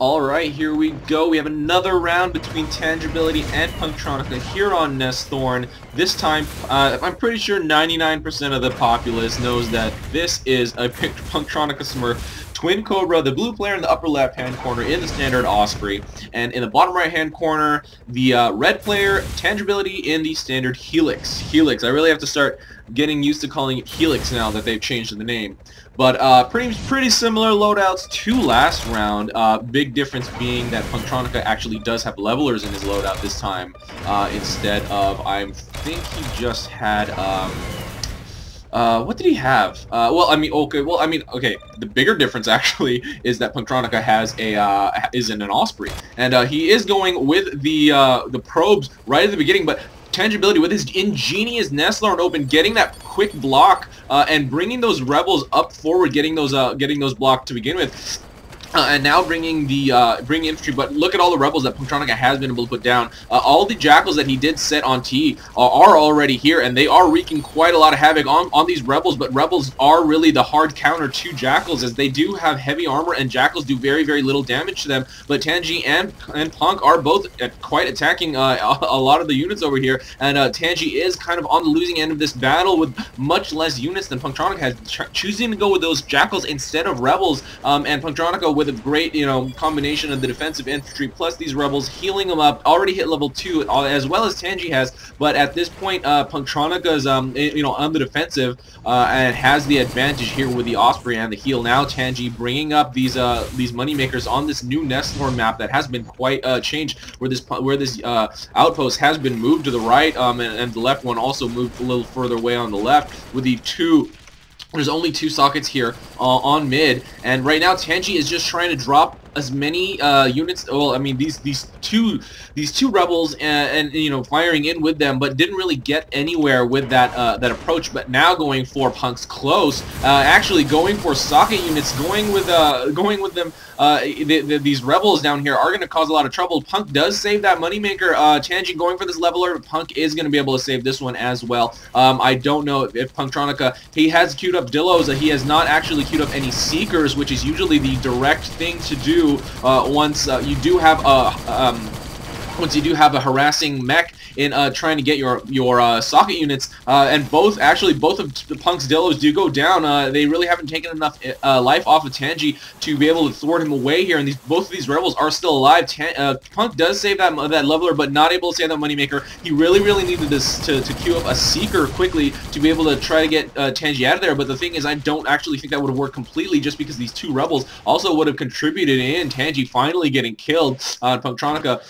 Alright, here we go. We have another round between Tangibility and Punktronica here on Nesthorn. This time, I'm pretty sure 99% of the populace knows that this is a Punktronica Smurf. Twin Cobra, the blue player in the upper left-hand corner in the standard Osprey, and in the bottom right-hand corner, the red player, Tangibility, in the standard Helix. Helix, I really have to start getting used to calling it Helix now that they've changed the name. But pretty similar loadouts to last round. Big difference being that Punktronica actually does have levelers in his loadout this time, instead of, I think he just had, what did he have? Okay. The bigger difference actually is that Punktronica has is in an Osprey, and he is going with the probes right at the beginning, but Tangibility with his ingenious Nesthorn open, getting that quick block and bringing those rebels up forward, getting those blocked to begin with. And now bringing infantry, but look at all the rebels that Punktronica has been able to put down. All the jackals that he did set on T are already here, and they are wreaking quite a lot of havoc on these rebels, but rebels are really the hard counter to jackals, as they do have heavy armor, and jackals do very, very little damage to them. But Tangi and Punk are both quite attacking a lot of the units over here, and Tangi is kind of on the losing end of this battle with much less units than Punktronica has, choosing to go with those jackals instead of rebels, and Punktronica with a great, combination of the defensive infantry plus these rebels, healing them up, already hit level 2, as well as Tangi has, but at this point, Punktronica's, on the defensive, and has the advantage here with the Osprey and the heal. Now Tangi bringing up these moneymakers on this new Nesthorn map that has been quite changed, where this outpost has been moved to the right, and the left one also moved a little further away on the left, with the two. There's only 2 sockets here on mid, and right now Tangi is just trying to drop as many units. Well, I mean these two rebels and firing in with them, but didn't really get anywhere with that approach. But now going for Punk's close, actually going for socket units, going with them. These rebels down here are going to cause a lot of trouble. Punk does save that moneymaker. Tangi going for this leveler. Punk is going to be able to save this one as well. I don't know if Punktronica, he has queued up Dillos. He has not actually queued up any Seekers, which is usually the direct thing to do once you do have a harassing mech in trying to get your socket units, and both of the Punk's Dillos do go down. They really haven't taken enough life off of Tangi to be able to thwart him away here, and both of these rebels are still alive. Punk does save that leveler, but not able to save that moneymaker. He really needed this to queue up a Seeker quickly to be able to try to get Tangi out of there, but the thing is, I don't actually think that would have worked completely, just because these 2 rebels also would have contributed in Tangi finally getting killed. Punktronica,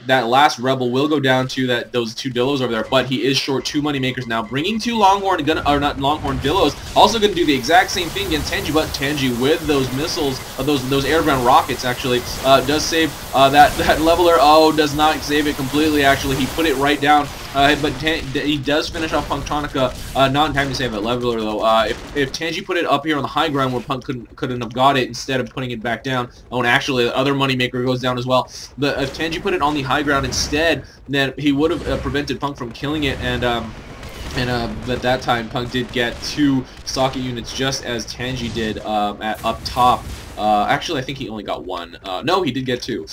that last rebel will go down to those 2 Dillos over there, but he is short 2 moneymakers now, bringing 2 Longhorn Dillos, also going to do the exact same thing against Tangi, but Tangi with those missiles, those air-ground rockets actually, does save that leveler. Oh, does not save it completely actually. He put it right down, but he does finish off Punktronica, not in time to save that leveler though. If Tangi put it up here on the high ground where Punk couldn't have got it, instead of putting it back down, and actually the other moneymaker goes down as well. But if Tangi put it on the high ground instead, then he would have prevented Punk from killing it, and at that time Punk did get 2 socket units just as Tangi did up top. Actually, I think he only got 1. No, he did get 2.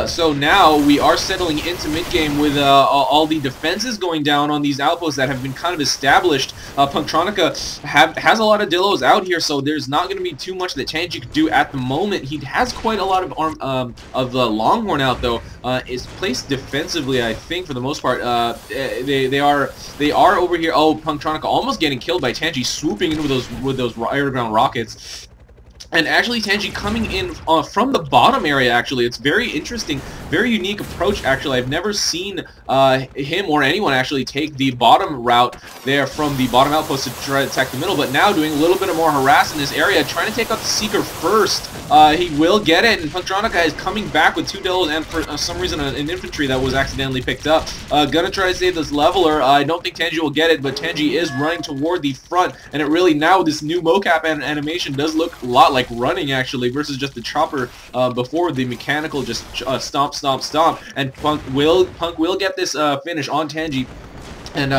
So now we are settling into mid-game with all the defenses going down on these outposts that have been kind of established. Punktronica has a lot of Dillos out here, so there's not going to be too much that Tangi could do at the moment. He has quite a lot of Longhorn out, though. Is placed defensively, I think, for the most part. They are over here. Oh, Punktronica almost getting killed by Tangi, swooping in with those air-ground rockets. And actually Tangi coming in from the bottom area, actually. It's very interesting, very unique approach, actually. I've never seen him or anyone actually take the bottom route there from the bottom outpost to try to attack the middle, but now doing a little bit of more harass in this area, trying to take out the Seeker first. He will get it, and Punktronica is coming back with 2 Dillos and for some reason an infantry that was accidentally picked up. Gonna try to save this leveler. I don't think Tangi will get it, but Tangi is running toward the front, and it really now, this new mocap animation does look a lot like running actually, versus just the chopper before the mechanical just stomp, and Punk will get this finish on Tangi. And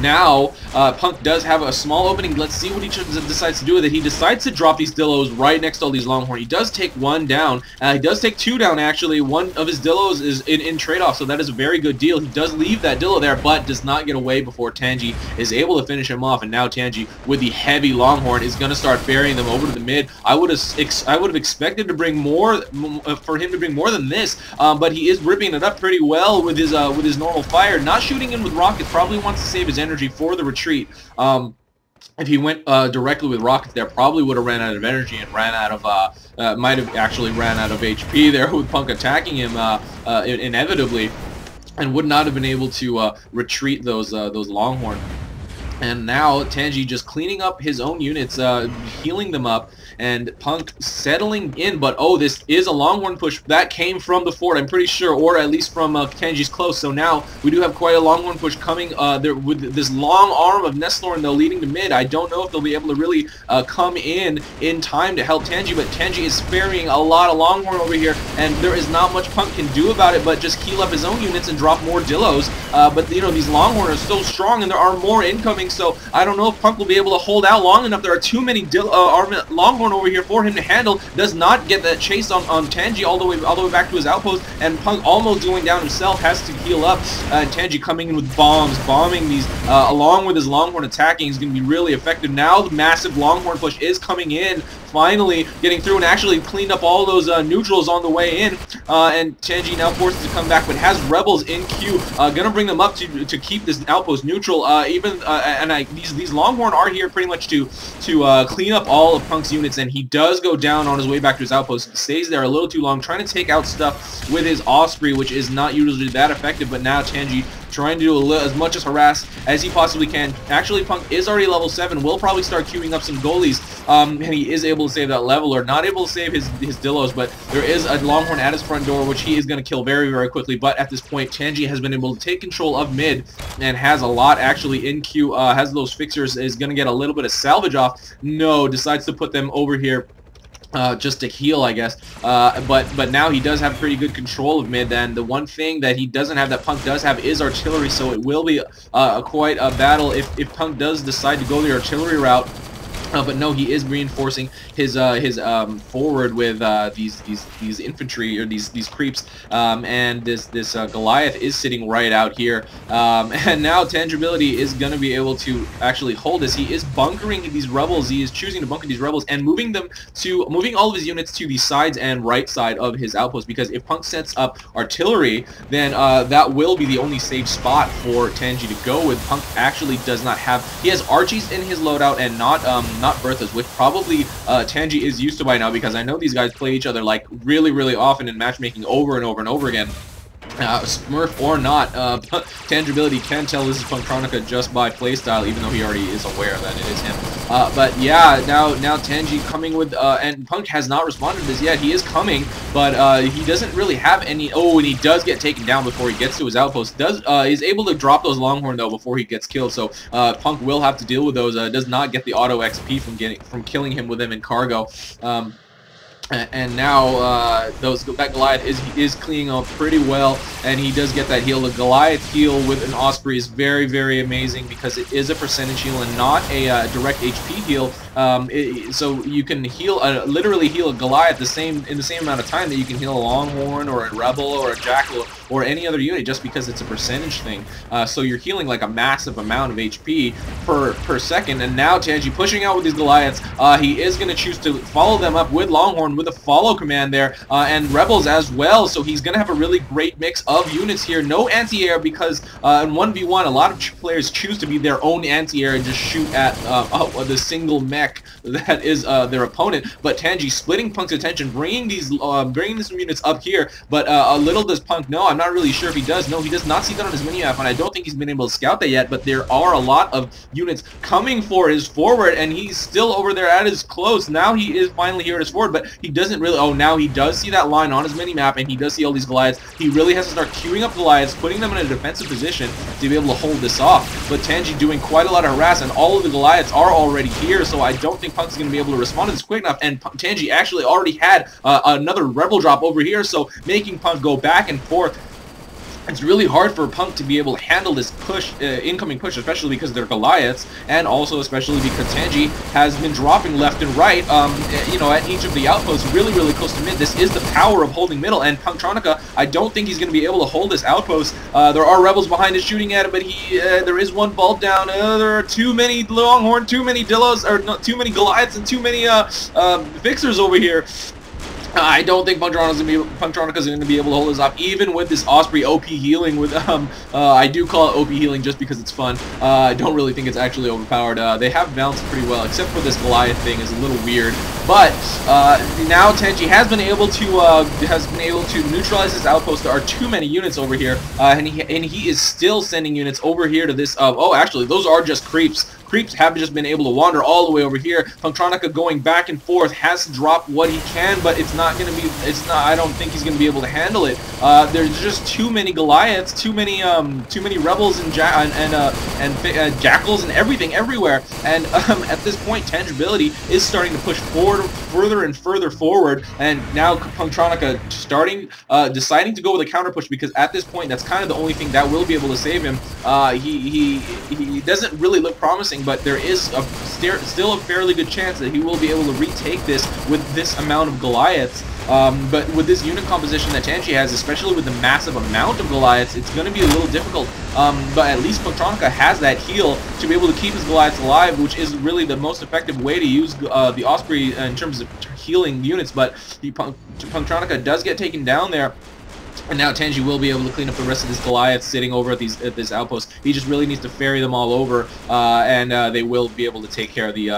now Punk does have a small opening. Let's see what he decides to do with it. He decides to drop these Dillos right next to all these Longhorn. He does take one down. He does take two down, actually. One of his Dillos is in trade-off, so that is a very good deal. He does leave that Dillo there, but does not get away before Tangi is able to finish him off. And now Tangi, with the heavy Longhorn, is going to start burying them over to the mid. I would have expected to bring more, for him to bring more than this, but he is ripping it up pretty well with his normal fire. Not shooting in with rockets. Probably wants to save his energy for the retreat. If he went directly with rockets there, probably would have ran out of energy and ran out of, might have actually ran out of HP there with Punk attacking him inevitably, and would not have been able to retreat those Longhorn. And now Tangi just cleaning up his own units, healing them up, and Punk settling in. But oh, this is a Longhorn push that came from the fort, I'm pretty sure, or at least from Tangi's close. So now we do have quite a Longhorn push coming there with this long arm of Nesthorn though leading to mid. I don't know if they'll be able to really come in time to help Tangi, but Tangi is sparing a lot of Longhorn over here, and there is not much Punk can do about it but just heal up his own units and drop more Dillos. But you know, these Longhorn are so strong, and there are more incoming. So I don't know if Punk will be able to hold out long enough. There are too many Longhorn over here for him to handle. Does not get that chase on Tangi all the way back to his outpost, and Punk almost going down himself, has to heal up. Tangi coming in with bombs, bombing these along with his Longhorn attacking is going to be really effective. Now the massive Longhorn push is coming in, finally getting through, and actually cleaned up all those neutrals on the way in, and Tangi now forced to come back, but has rebels in queue, gonna bring them up to keep this outpost neutral. These Longhorn are here pretty much to clean up all of Punk's units, and he does go down on his way back to his outpost. He stays there a little too long, trying to take out stuff with his Osprey, which is not usually that effective, but now Tangi trying to do as much as harass as he possibly can. Actually, Punk is already level 7, will probably start queuing up some goalies, and he is able to save that level, or not able to save his Dillos, but there is a Longhorn at his front door, which he is going to kill very, very quickly. But at this point, Tangi has been able to take control of mid, and has a lot actually in queue, has those fixers, is going to get a little bit of salvage off. No, decides to put them over here just to heal, I guess. But now he does have pretty good control of mid. And the one thing that he doesn't have that Punk does have is artillery, so it will be quite a battle if Punk does decide to go the artillery route. But no, he is reinforcing his forward with these infantry, or these creeps, and this Goliath is sitting right out here, and now Tangibility is going to be able to actually hold this. He is bunkering these rebels. He is choosing to bunker these rebels and moving all of his units to the sides and right side of his outpost, because if Punk sets up artillery, then that will be the only safe spot for Tangi to go with. Punk actually does not have, he has Archies in his loadout and not Berthas, which probably Tangi is used to by now, because I know these guys play each other like really, really often in matchmaking over and over and over again. Smurf or not, Tangibility can tell this is punktronica just by playstyle, even though he already is aware that it is him. But yeah, now Tangi coming with, and Punk has not responded to this yet. He is coming, but he doesn't really have any. Oh, and he does get taken down before he gets to his outpost. Is able to drop those Longhorn though before he gets killed. So Punk will have to deal with those. Does not get the auto XP from killing him with them in cargo. And now that Goliath is cleaning up pretty well, and he does get that heal. The Goliath heal with an Osprey is very, very amazing, because it is a percentage heal and not a direct HP heal. So you can heal, literally heal a Goliath in the same amount of time that you can heal a Longhorn or a Rebel or a Jackal or any other unit, just because it's a percentage thing. So you're healing like a massive amount of HP per second. And now Tangi pushing out with these Goliaths. He is going to choose to follow them up with Longhorn with a follow command there, and Rebels as well. So he's going to have a really great mix of units here. No anti-air, because in 1v1 a lot of players choose to be their own anti-air and just shoot at the single mech that is their opponent. But Tangi splitting Punk's attention, bringing these units up here. But a little does Punk know. I'm not really sure if he does. No, he does not see that on his mini-map, and I don't think he's been able to scout that yet. But there are a lot of units coming for his forward, and he's still over there at his close. Now he is finally here at his forward, but he doesn't really. Oh, now he does see that line on his mini-map, and he does see all these Goliaths. He really has to start queuing up Goliaths, putting them in a defensive position to be able to hold this off. But Tangi doing quite a lot of harass, and all of the Goliaths are already here, so I don't think Punk's going to be able to respond to this quick enough. And Tangi actually already had another Rebel drop over here, so making Punk go back and forth it's really hard for Punk to be able to handle this push, incoming push, especially because they're Goliaths, and also especially because Tangi has been dropping left and right, you know, at each of the outposts, really, really close to mid. This is the power of holding middle, and Punktronica, I don't think he's going to be able to hold this outpost. There are rebels behind us shooting at it, but there is one vault down. There are too many Longhorn, too many Dillos, or not, too many Goliaths, and too many Fixers over here. I don't think Punktronica's going to be able to hold this off, even with this Osprey OP healing. With I do call it OP healing just because it's fun. I don't really think it's actually overpowered. They have balanced pretty well, except for this Goliath thing is a little weird. But now Tangi has been able to neutralize this outpost. There are too many units over here, and he is still sending units over here to this. Oh, actually, those are just creeps. Creeps have just been able to wander all the way over here. Punktronica going back and forth, has to drop what he can, but it's not going to be. I don't think he's going to be able to handle it. There's just too many Goliaths, too many rebels and jackals and everything everywhere. And at this point, Tangibility is starting to push forward, further and further forward. And now Punktronica deciding to go with a counter push, because at this point, that's kind of the only thing that will be able to save him. He doesn't really look promising, but there is still a fairly good chance that he will be able to retake this with this amount of Goliaths. But with this unit composition that Tangi has, especially with the massive amount of Goliaths, it's going to be a little difficult. But at least Punktronica has that heal to be able to keep his Goliaths alive, which is really the most effective way to use the Osprey in terms of healing units. But Punktronica does get taken down there. And now Tangi will be able to clean up the rest of this Goliath sitting over at this outpost. He just really needs to ferry them all over, and they will be able to take care of the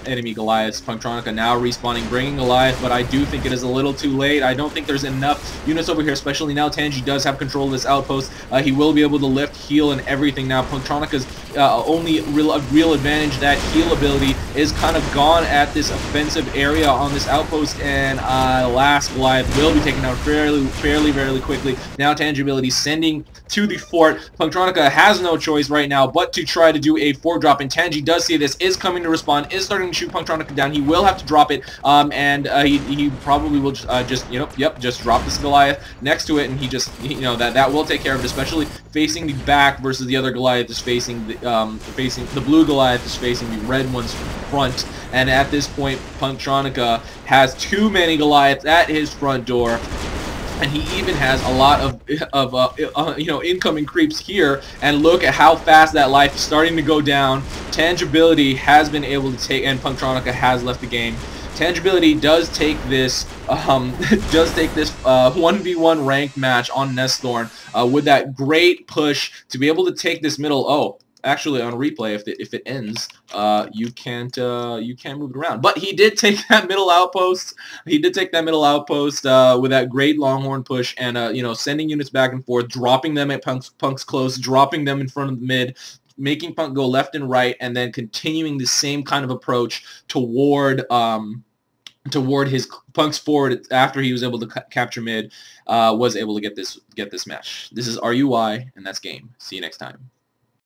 enemy Goliaths. Punktronica now respawning, bringing Goliath, but I do think it is a little too late. I don't think there's enough units over here, especially now Tangi does have control of this outpost. He will be able to lift, heal, and everything. Now Punktronica's only real advantage, that heal ability, is kind of gone at this offensive area on this outpost, and last Goliath will be taken out fairly quickly. Now Tangibility sending to the fort. Punktronica has no choice right now but to try to do a fort drop, and Tangi does see this, is coming to respond, is starting to shoot Punktronica down. He will have to drop it, and he probably will just drop this Goliath next to it, and he just, that will take care of it, especially facing the back versus the other Goliath is facing the blue Goliath is facing the red one's front. And at this point, Punktronica has too many Goliaths at his front door. And he even has a lot of incoming creeps here, and look at how fast that life is starting to go down. Tangibility has been able to take, and Punktronica has left the game. Tangibility does take this 1v1 ranked match on Nesthorn with that great push to be able to take this middle. Oh, actually, on replay, if it ends, you can't move it around. But he did take that middle outpost. He did take that middle outpost with that great Longhorn push, and sending units back and forth, dropping them at Punk's close, dropping them in front of the mid, making Punk go left and right, and then continuing the same kind of approach toward his Punk's forward after he was able to capture mid, was able to get this match. This is RUI, and that's game. See you next time.